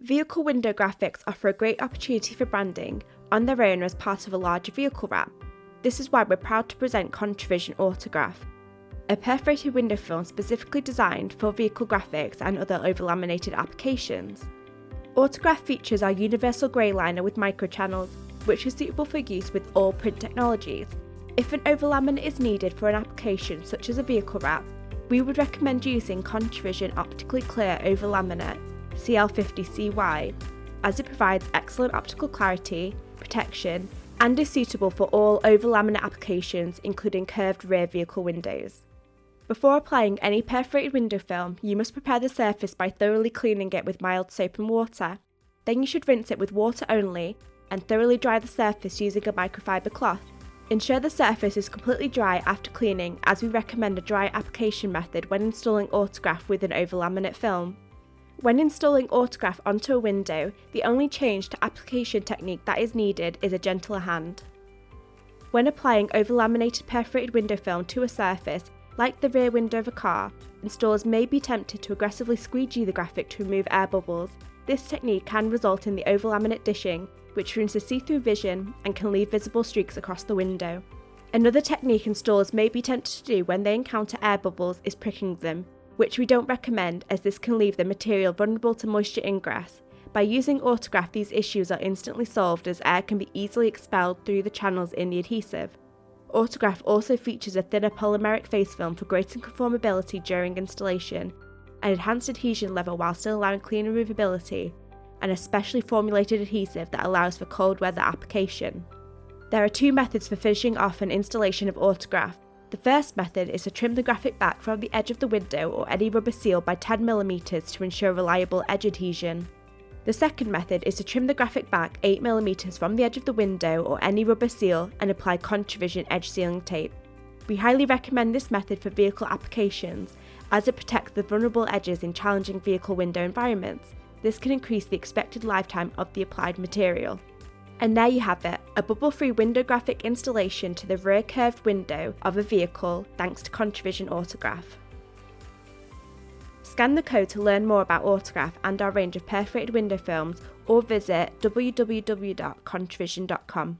Vehicle window graphics offer a great opportunity for branding on their own or as part of a larger vehicle wrap. This is why we're proud to present Contra Vision AutoGraph, a perforated window film specifically designed for vehicle graphics and other overlaminated applications. AutoGraph features our universal grey liner with microchannels, which is suitable for use with all print technologies. If an overlaminate is needed for an application such as a vehicle wrap, we would recommend using Contra Vision Optically Clear Overlaminate CL50CY, as it provides excellent optical clarity, protection, and is suitable for all overlaminate applications including curved rear vehicle windows. Before applying any perforated window film, you must prepare the surface by thoroughly cleaning it with mild soap and water. Then you should rinse it with water only and thoroughly dry the surface using a microfiber cloth. Ensure the surface is completely dry after cleaning, as we recommend a dry application method when installing AutoGraph with an overlaminate film. When installing AutoGraph onto a window, the only change to application technique that is needed is a gentler hand. When applying overlaminated perforated window film to a surface, like the rear window of a car, installers may be tempted to aggressively squeegee the graphic to remove air bubbles. This technique can result in the overlaminate dishing, which ruins the see-through vision and can leave visible streaks across the window. Another technique installers may be tempted to do when they encounter air bubbles is pricking them, which we don't recommend, as this can leave the material vulnerable to moisture ingress. By using AutoGraph, these issues are instantly solved, as air can be easily expelled through the channels in the adhesive. AutoGraph also features a thinner polymeric face film for greater conformability during installation, an enhanced adhesion level while still allowing clean removability, and a specially formulated adhesive that allows for cold weather application. There are two methods for finishing off an installation of AutoGraph. The first method is to trim the graphic back from the edge of the window or any rubber seal by 10mm to ensure reliable edge adhesion. The second method is to trim the graphic back 8mm from the edge of the window or any rubber seal and apply Contra Vision edge sealing tape. We highly recommend this method for vehicle applications, as it protects the vulnerable edges in challenging vehicle window environments. This can increase the expected lifetime of the applied material. And there you have it, a bubble-free window graphic installation to the rear curved window of a vehicle thanks to Contra Vision AutoGraph. Scan the code to learn more about AutoGraph and our range of perforated window films, or visit www.contravision.com.